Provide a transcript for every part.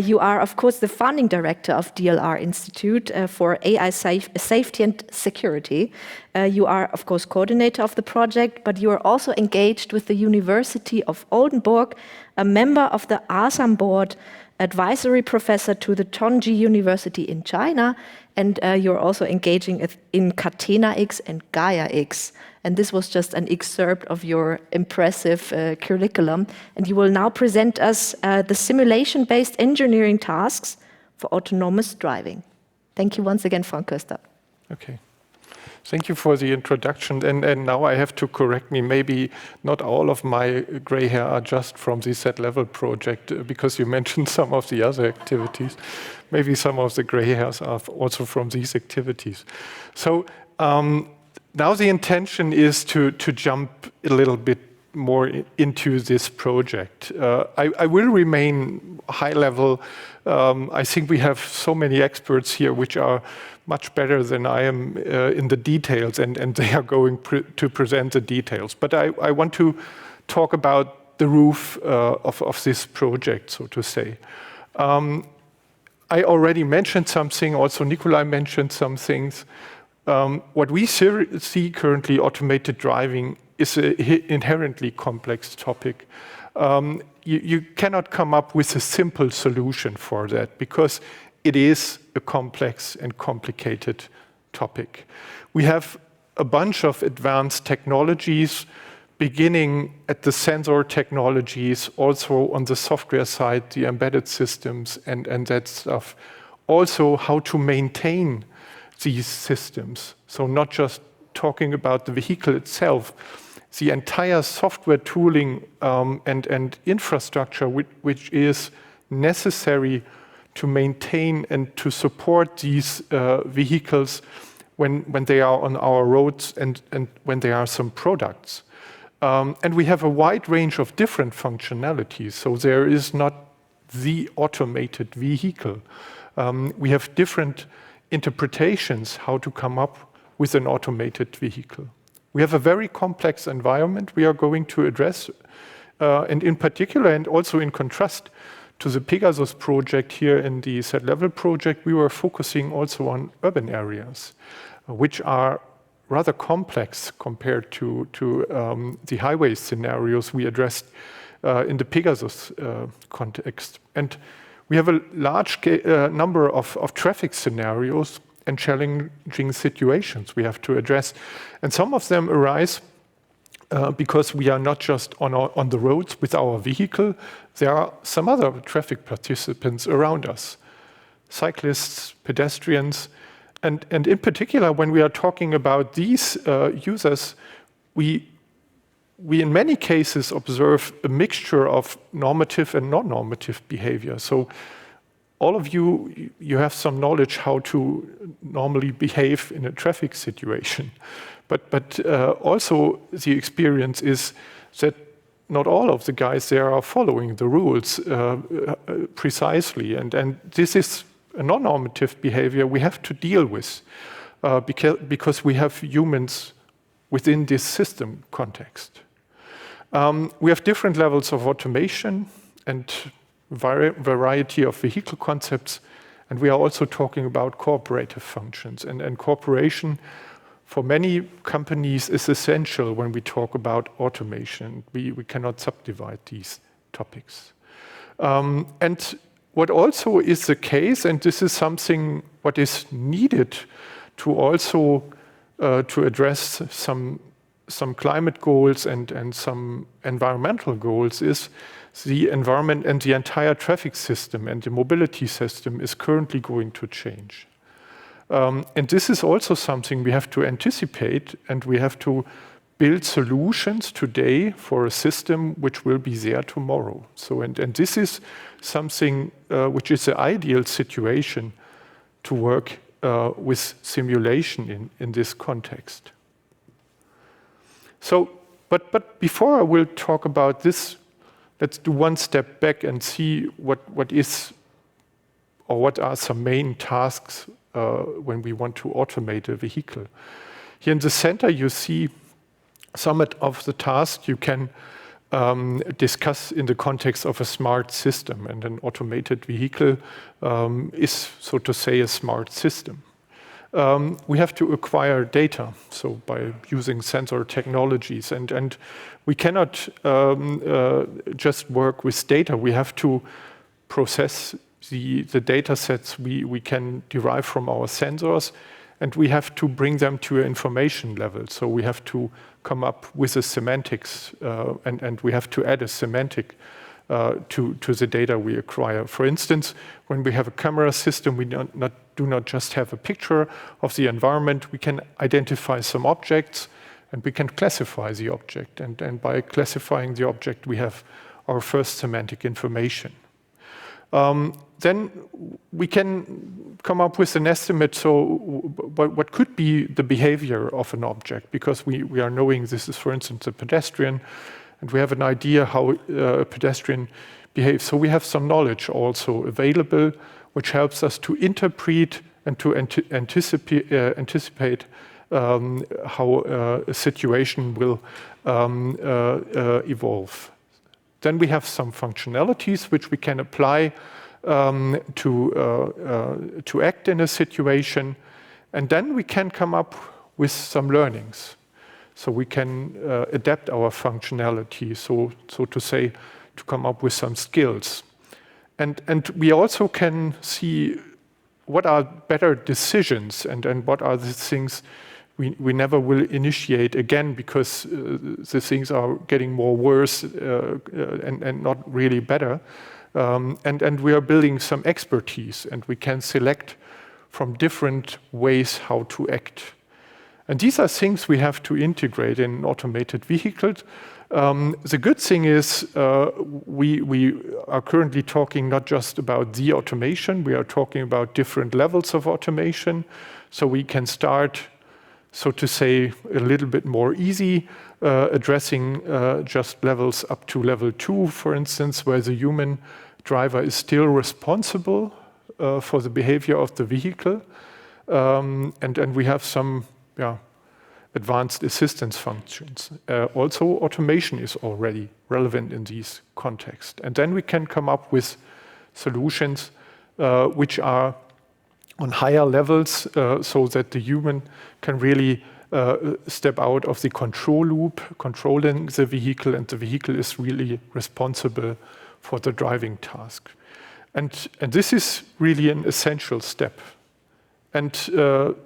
You are, of course, the founding director of DLR Institute for AI Safety and Security. You are, of course, coordinator of the project, but you are also engaged with the University of Oldenburg, a member of the ASAM board, advisory professor to the Tongji University in China, and you're also engaging in Catena-X and Gaia-X. And this was just an excerpt of your impressive curriculum. And you will now present us the simulation-based engineering tasks for autonomous driving. Thank you once again, Frank Köster. Okay. Thank you for the introduction. And now I have to correct me. Maybe not all of my gray hair are just from the Z-Level project, because you mentioned some of the other activities. Maybe some of the gray hairs are also from these activities. So now the intention is to jump a little bit more into this project. I will remain high level. I think we have so many experts here which are much better than I am in the details, and they are going to present the details. But I want to talk about the roof of this project, so to say. I already mentioned something, also Nikolai mentioned some things. What we see currently, automated driving, is an inherently complex topic. You cannot come up with a simple solution for that, because it is a complex and complicated topic. We have a bunch of advanced technologies, beginning at the sensor technologies, also on the software side, the embedded systems and that stuff. Also, how to maintain these systems. So not just talking about the vehicle itself, the entire software tooling and infrastructure which is necessary to maintain and to support these vehicles when they are on our roads and when there are some products. And we have a wide range of different functionalities. So there is not the automated vehicle. We have different interpretations how to come up with an automated vehicle. We have a very complex environment we are going to address, and in particular, and also in contrast to the Pegasus project here in the Z-Level project, we were focusing also on urban areas, which are rather complex compared to the highway scenarios we addressed in the Pegasus context. And we have a large number of traffic scenarios and challenging situations we have to address. And some of them arise because we are not just on the roads with our vehicle. There are some other traffic participants around us, cyclists, pedestrians, and in particular, when we are talking about these users, we in many cases observe a mixture of normative and non-normative behavior. So all of you have some knowledge how to normally behave in a traffic situation. But also the experience is that not all of the guys there are following the rules precisely. And this is a non-normative behavior we have to deal with because we have humans within this system context. We have different levels of automation and variety of vehicle concepts, and we are also talking about cooperative functions. And cooperation for many companies is essential when we talk about automation. We cannot subdivide these topics. And what also is the case, and this is something what is needed to also to address some climate goals and some environmental goals, is the environment and the entire traffic system and the mobility system is currently going to change. And this is also something we have to anticipate, and we have to build solutions today for a system which will be there tomorrow. So, and this is something which is the ideal situation to work with simulation in this context. So, but before I will talk about this, let's do one step back and see what is, or what are some main tasks when we want to automate a vehicle. Here in the center, you see some of the tasks you can discuss in the context of a smart system. And an automated vehicle is, so to say, a smart system. We have to acquire data, so by using sensor technologies. And we cannot just work with data. We have to process the data sets we can derive from our sensors, and we have to bring them to an information level. So we have to come up with a semantics, and we have to add a semantic to the data we acquire. For instance, when we have a camera system, we do not just have a picture of the environment. We can identify some objects, and we can classify the object. And by classifying the object, we have our first semantic information. Then we can come up with an estimate, so what could be the behavior of an object, because we are knowing this is, for instance, a pedestrian, and we have an idea how a pedestrian behaves. So we have some knowledge also available, which helps us to interpret and to anticipate how a situation will evolve. Then we have some functionalities which we can apply to act in a situation, and then we can come up with some learnings. So we can adapt our functionality, so to say, to come up with some skills. And we also can see what are better decisions and what are the things we never will initiate again, because the things are getting more worse and not really better. And we are building some expertise, and we can select from different ways how to act. And these are things we have to integrate in automated vehicles. The good thing is we are currently talking not just about the automation, we are talking about different levels of automation. So we can start, so to say, a little bit more easy, addressing just levels up to level 2, for instance, where the human driver is still responsible for the behavior of the vehicle. And we have some advanced assistance functions. Also, automation is already relevant in these contexts. And then we can come up with solutions which are on higher levels, so that the human can really step out of the control loop, controlling the vehicle, and the vehicle is really responsible for the driving task. And this is really an essential step. And Mr.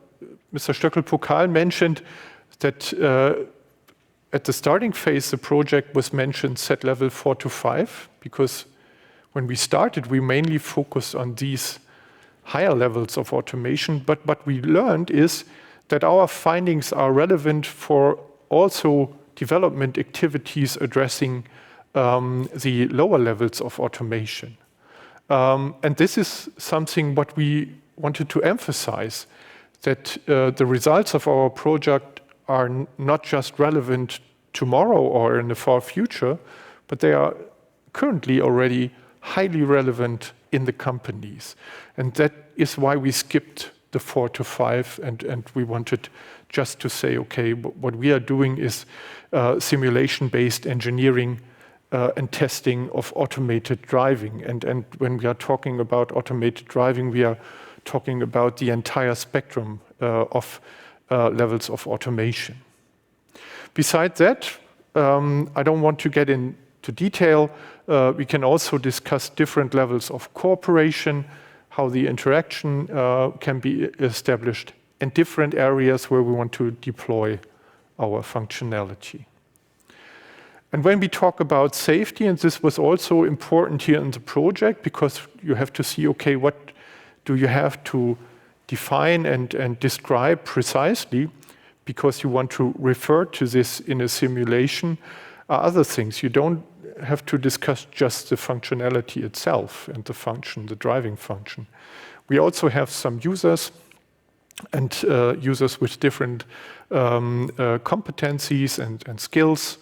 Stöckel-Pokal mentioned that at the starting phase, the project was mentioned set level 4 to 5, because when we started, we mainly focused on these higher levels of automation. But what we learned is that our findings are relevant for also development activities addressing the lower levels of automation. And this is something what we wanted to emphasize, that the results of our project are not just relevant tomorrow or in the far future, but they are currently already highly relevant in the companies. And that is why we skipped the 4 to 5, and we wanted just to say, okay, what we are doing is simulation-based engineering and testing of automated driving. And when we are talking about automated driving, we are talking about the entire spectrum of levels of automation. Besides that, I don't want to get into detail. We can also discuss different levels of cooperation, how the interaction can be established, and different areas where we want to deploy our functionality. And when we talk about safety, and this was also important here in the project, because you have to see, okay, what do you have to define and describe precisely, because you want to refer to this in a simulation, are other things. You don't have to discuss just the functionality itself and the function, the driving function. We also have some users, and users with different competencies and skills.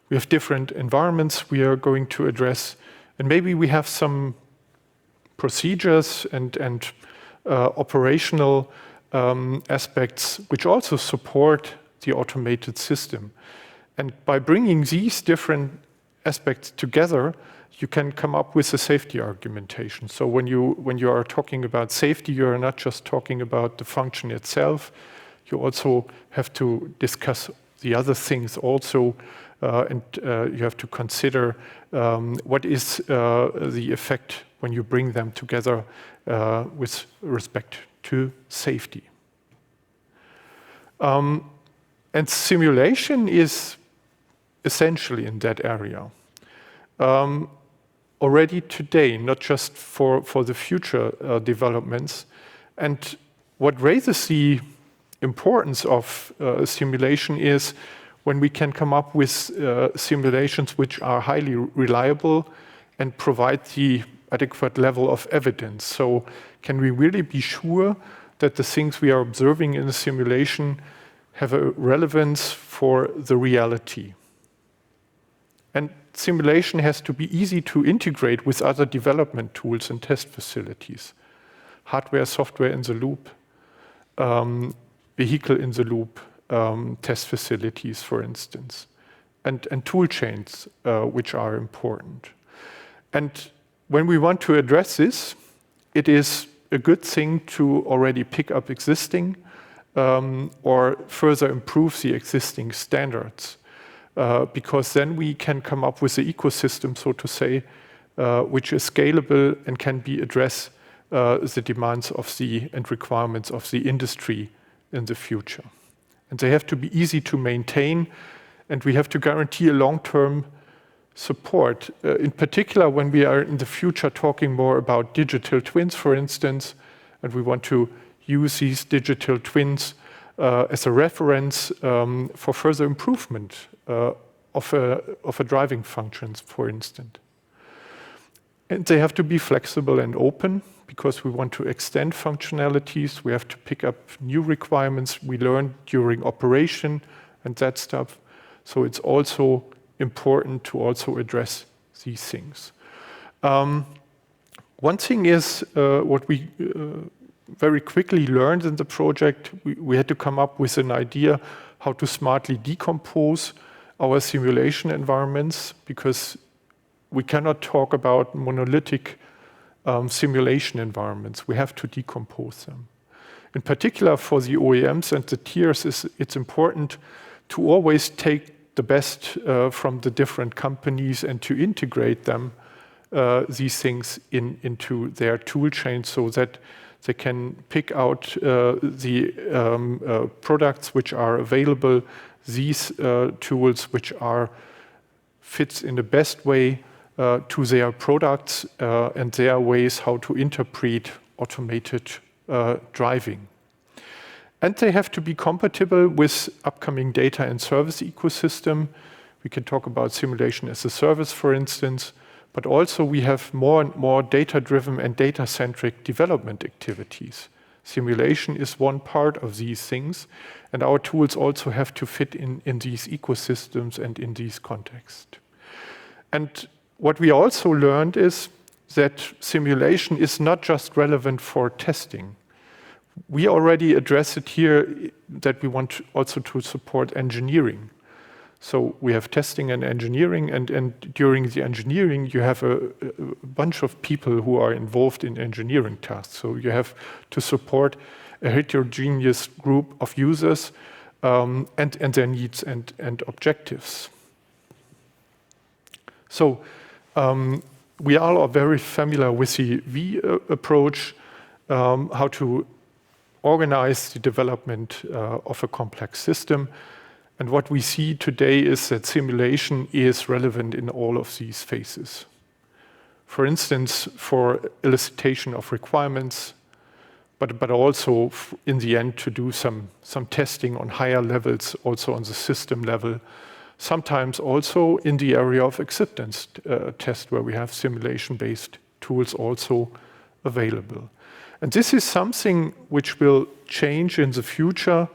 We have different environments we are going to address, and maybe we have some procedures and operational aspects which also support the automated system. And by bringing these different aspects together, you can come up with a safety argumentation. So when you are talking about safety, you are not just talking about the function itself. You also have to discuss the other things also, and you have to consider what is the effect when you bring them together with respect to safety. And simulation is essentially in that area. Already today, not just for the future developments. And what raises the importance of simulation is when we can come up with simulations which are highly reliable and provide the adequate level of evidence. So can we really be sure that the things we are observing in a simulation have a relevance for the reality? And simulation has to be easy to integrate with other development tools and test facilities. Hardware, software in the loop, vehicle in the loop, test facilities, for instance, and tool chains, which are important. And when we want to address this, it is a good thing to already pick up existing or further improve the existing standards. Because then we can come up with the ecosystem, so to say, which is scalable and can be address the demands of and requirements of the industry in the future. And they have to be easy to maintain, and we have to guarantee a long-term support. In particular, when we are in the future talking more about digital twins, for instance, and we want to use these digital twins as a reference for further improvement of a driving functions, for instance. And they have to be flexible and open because we want to extend functionalities. We have to pick up new requirements we learned during operation and that stuff. So it's also important to also address these things. One thing is what we very quickly learned in the project. We had to come up with an idea how to smartly decompose our simulation environments, because we cannot talk about monolithic simulation environments. We have to decompose them. In particular, for the OEMs and the tiers, it's important to always take the best from the different companies and to integrate them, these things into their tool chain so that they can pick out the products which are available, these tools which are fits in the best way to their products and their ways how to interpret automated driving. And they have to be compatible with upcoming data and service ecosystem. We can talk about simulation as a service, for instance, but also we have more and more data-driven and data-centric development activities. Simulation is one part of these things, and our tools also have to fit in these ecosystems and in these contexts. And what we also learned is that simulation is not just relevant for testing. We already address it here that we want also to support engineering. So we have testing and engineering, and during the engineering, you have a bunch of people who are involved in engineering tasks. So you have to support a heterogeneous group of users and their needs and objectives. So we all are very familiar with the V approach, how to organize the development of a complex system. And what we see today is that simulation is relevant in all of these phases. For instance, for elicitation of requirements, but also in the end to do some testing on higher levels, also on the system level. Sometimes also in the area of acceptance test, where we have simulation-based tools also available. And this is something which will change in the future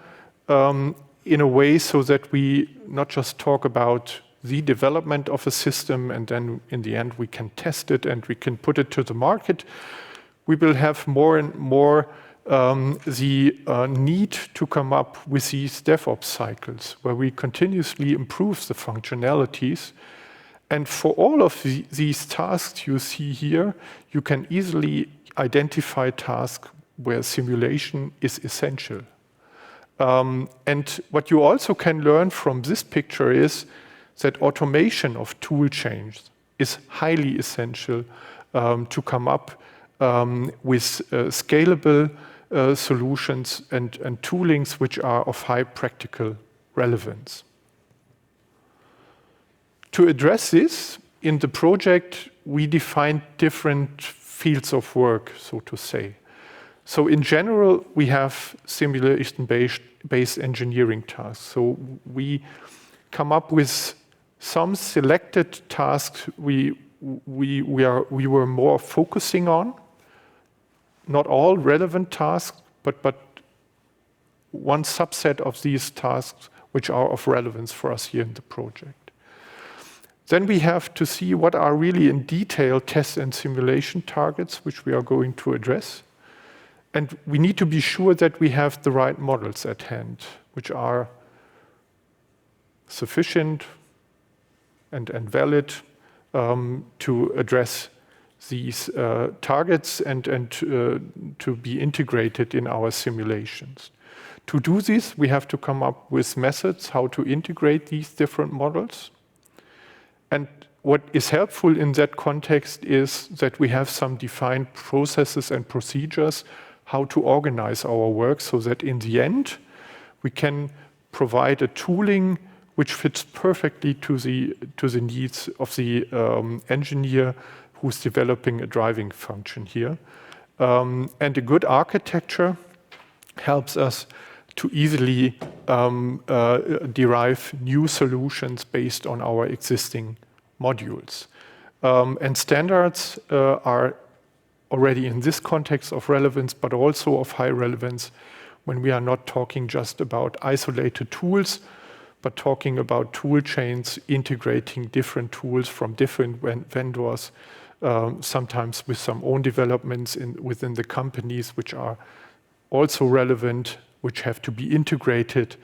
in a way so that we not just talk about the development of a system and then in the end we can test it and we can put it to the market. We will have more and more the need to come up with these DevOps cycles where we continuously improve the functionalities And for all of these tasks you see here, you can easily identify tasks where simulation is essential. And what you also can learn from this picture is that automation of tool chains is highly essential to come up with scalable solutions and toolings which are of high practical relevance. To address this, in the project, we defined different fields of work, so to say. So in general, we have simulation-based engineering tasks. So we come up with some selected tasks we were more focusing on. Not all relevant tasks, but one subset of these tasks which are of relevance for us here in the project. Then we have to see what are really in detail test and simulation targets which we are going to address. And we need to be sure that we have the right models at hand, which are sufficient and valid to address these targets and to be integrated in our simulations. To do this, we have to come up with methods how to integrate these different models. And what is helpful in that context is that we have some defined processes and procedures how to organize our work so that in the end, we can provide a tooling which fits perfectly to the needs of the engineer who's developing a driving function here. And a good architecture helps us to easily derive new solutions based on our existing modules. And standards are already in this context of relevance, but also of high relevance when we are not talking just about isolated tools, but talking about tool chains, integrating different tools from different vendors, sometimes with some own developments within the companies which are also relevant, which have to be integrated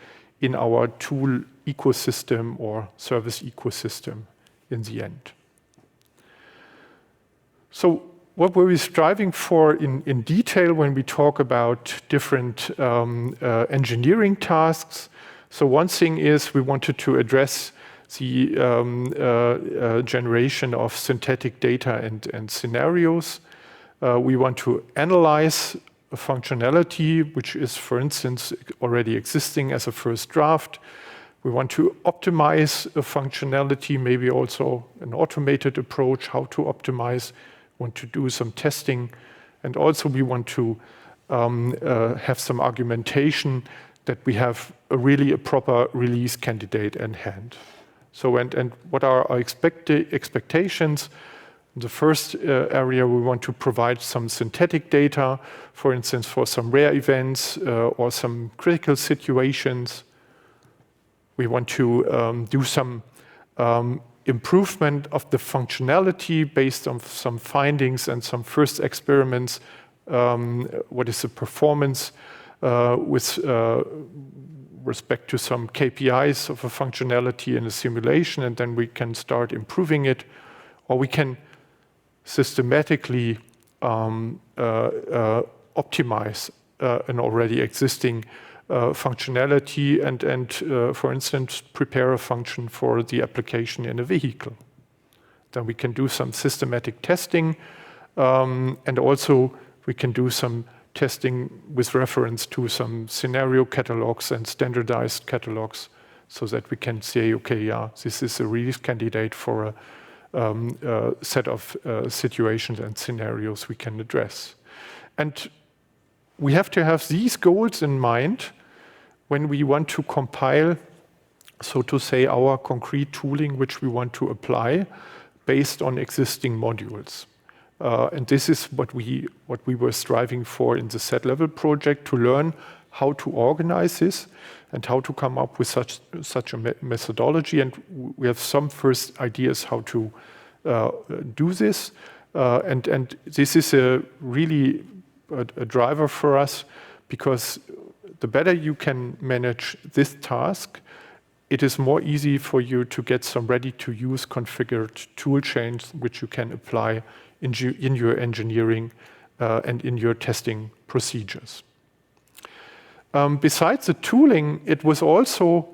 in our tool ecosystem or service ecosystem in the end. So what were we striving for in detail when we talk about different engineering tasks? So one thing is we wanted to address the generation of synthetic data and scenarios. We want to analyze a functionality which is, for instance, already existing as a first draft. We want to optimize a functionality, maybe also an automated approach, how to optimize, want to do some testing. And also we want to have some argumentation that we have a proper release candidate in hand. So, and what are our expectations? In the first area, we want to provide some synthetic data, for instance, for some rare events or some critical situations. We want to do some improvement of the functionality based on some findings and some first experiments. What is the performance with respect to some KPIs of a functionality in a simulation, and then we can start improving it, or we can systematically optimize an already existing functionality and for instance, prepare a function for the application in a vehicle. Then we can do some systematic testing, and also we can do some testing with reference to some scenario catalogs and standardized catalogs so that we can say, okay, yeah, this is a release candidate for a set of situations and scenarios we can address. And we have to have these goals in mind when we want to compile, so to say, our concrete tooling which we want to apply based on existing modules. And this is what we were striving for in the set-level project, to learn how to organize this and how to come up with such a methodology. And we have some first ideas how to do this. And this is really a driver for us, because the better you can manage this task, it is more easy for you to get some ready-to-use configured tool chains which you can apply in your engineering and in your testing procedures. Besides the tooling, it was also,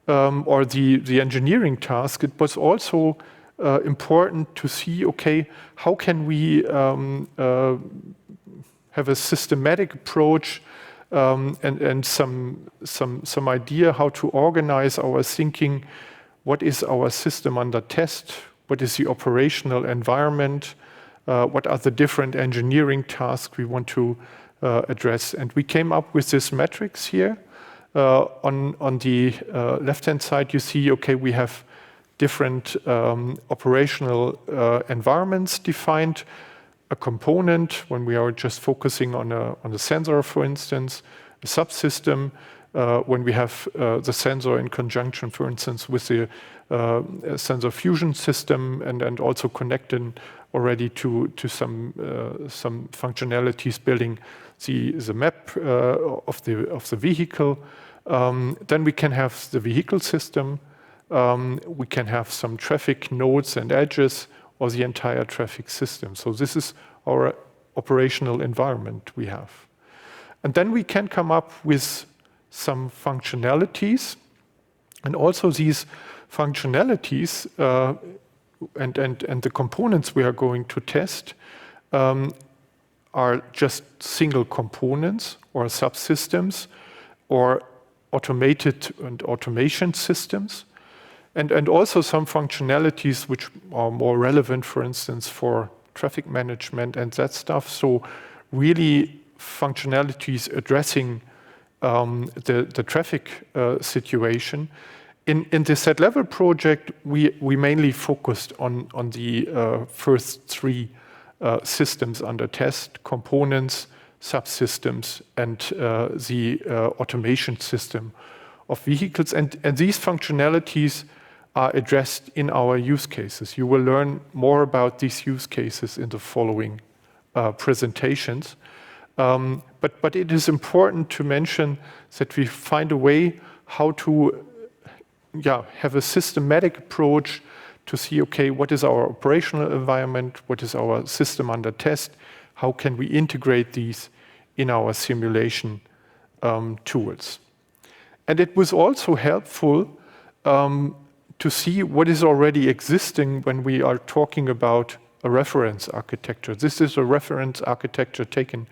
or the engineering task, it was also important to see, okay, how can we have a systematic approach and some idea how to organize our thinking. What is our system under test? What is the operational environment? What are the different engineering tasks we want to address? And we came up with this matrix here. On the left-hand side, you see, okay, we have different operational environments defined. A component, when we are just focusing on a sensor, for instance, a subsystem, when we have the sensor in conjunction, for instance, with the sensor fusion system, and also connected already to some functionalities building the map of the vehicle. Then we can have the vehicle system. We can have some traffic nodes and edges, or the entire traffic system. So this is our operational environment we have. And then we can come up with some functionalities. And also these functionalities and the components we are going to test are just single components or subsystems or automated and automation systems. And also some functionalities which are more relevant, for instance, for traffic management and that stuff. So really functionalities addressing the traffic situation. In the set-level project, we mainly focused on the first three systems under test: components, subsystems, and the automation system of vehicles. And these functionalities are addressed in our use cases. You will learn more about these use cases in the following presentations. But it is important to mention that we find a way how to have a systematic approach to see, okay, what is our operational environment? What is our system under test? How can we integrate these in our simulation tools? And it was also helpful to see what is already existing when we are talking about a reference architecture. This is a reference architecture taken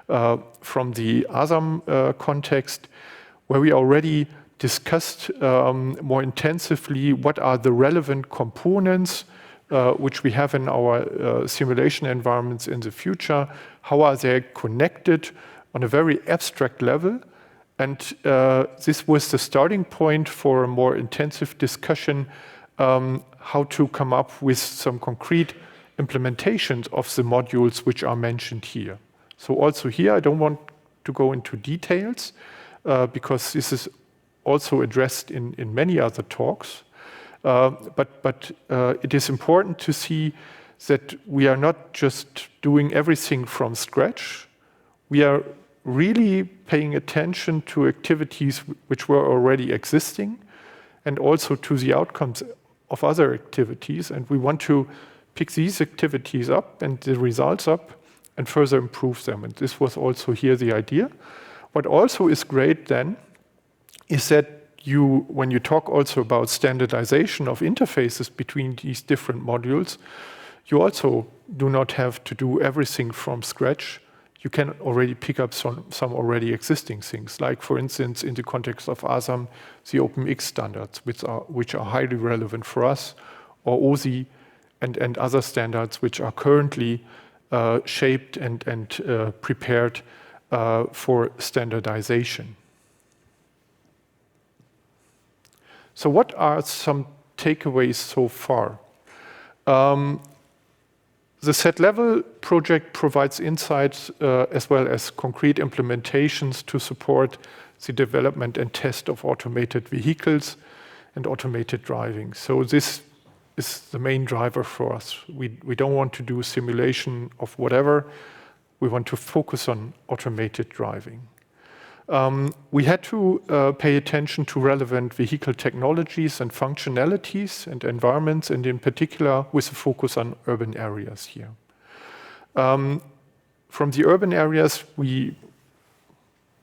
from the ASAM context, where we already discussed more intensively what are the relevant components which we have in our simulation environments in the future, how are they connected on a very abstract level. And this was the starting point for a more intensive discussion, how to come up with some concrete implementations of the modules which are mentioned here. So also here, I don't want to go into details because this is also addressed in many other talks. But it is important to see that we are not just doing everything from scratch. We are really paying attention to activities which were already existing and also to the outcomes of other activities. And we want to pick these activities up and the results up and further improve them. And this was also here the idea. What also is great then is that when you talk also about standardization of interfaces between these different modules, you also do not have to do everything from scratch. You can already pick up some already existing things, like, for instance, in the context of ASAM, the OpenX standards, which are highly relevant for us, or OSI and other standards which are currently shaped and prepared for standardization. So what are some takeaways so far? The set-level project provides insights as well as concrete implementations to support the development and test of automated vehicles and automated driving. So this is the main driver for us. We don't want to do simulation of whatever. We want to focus on automated driving. We had to pay attention to relevant vehicle technologies and functionalities and environments, and in particular with a focus on urban areas here. From the urban areas, we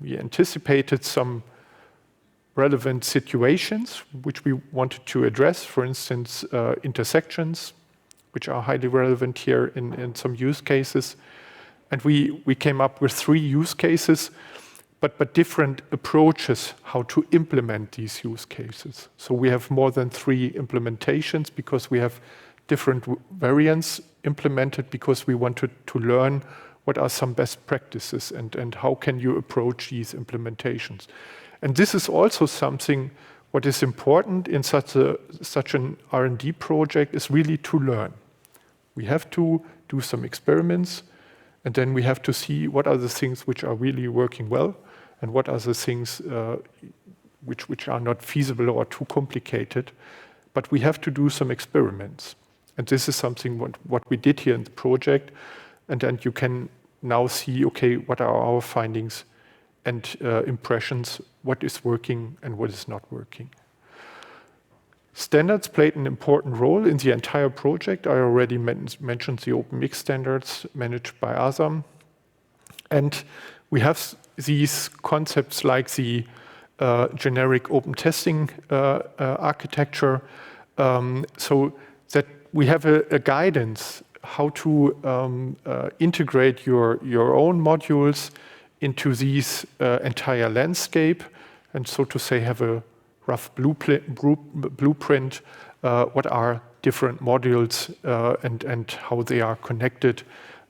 anticipated some relevant situations which we wanted to address, for instance, intersections, which are highly relevant here in some use cases. And we came up with 3 use cases, but different approaches how to implement these use cases. So we have more than 3 implementations because we have different variants implemented because we wanted to learn what are some best practices and how can you approach these implementations. And this is also something what is important in such an R&D project is really to learn. We have to do some experiments, and then we have to see what are the things which are really working well and what are the things which are not feasible or too complicated. But we have to do some experiments. And this is something what we did here in the project. And then you can now see, okay, what are our findings and impressions, what is working and what is not working. Standards played an important role in the entire project. I already mentioned the OpenMix standards managed by ASAM. And we have these concepts like the generic open testing architecture, so that we have a guidance how to integrate your own modules into these entire landscape, and so to say have a rough blueprint, what are different modules and how they are connected,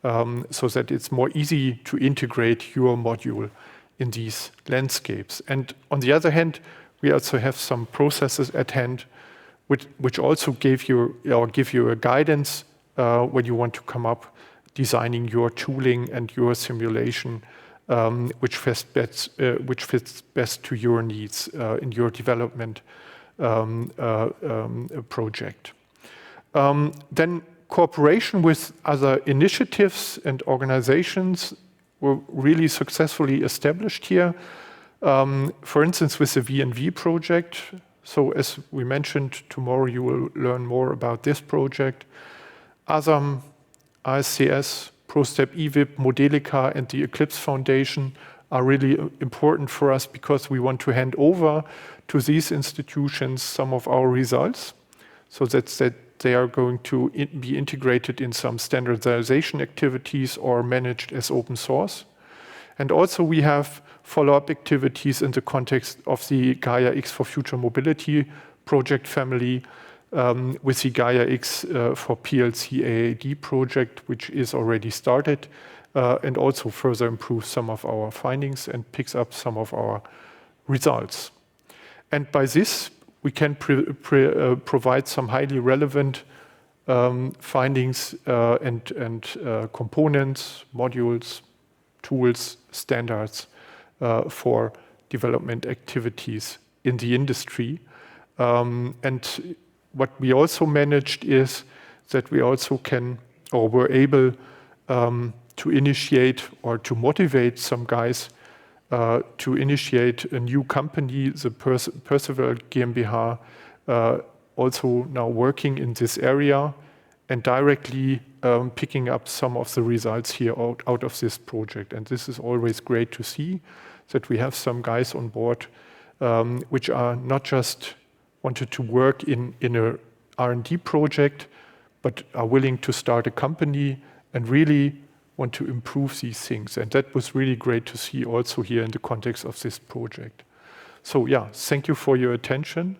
so that it's more easy to integrate your module in these landscapes. And on the other hand, we also have some processes at hand which also give you a guidance when you want to come up designing your tooling and your simulation which fits best to your needs in your development project. Then cooperation with other initiatives and organizations were really successfully established here. For instance, with the VNV project. So as we mentioned, tomorrow you will learn more about this project. ASAM, ASCS, ProStep EVIP, Modelica, and the Eclipse Foundation are really important for us because we want to hand over to these institutions some of our results so that they are going to be integrated in some standardization activities or managed as open source. And also we have follow-up activities in the context of the Gaia X for Future Mobility project family, with the Gaia X for PLC AAD project, which is already started, and also further improves some of our findings and picks up some of our results. And by this, we can provide some highly relevant findings and components, modules, tools, standards for development activities in the industry. And what we also managed is that we also can, or were able to initiate or to motivate some guys to initiate a new company, the Percival GmbH, also now working in this area and directly picking up some of the results here out of this project. And this is always great to see that we have some guys on board which are not just wanted to work in a R&D project, but are willing to start a company and really want to improve these things. And that was really great to see also here in the context of this project. So yeah, thank you for your attention.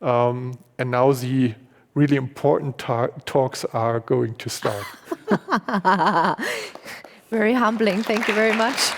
And now the really important talks are going to start. Very humbling. Thank you very much.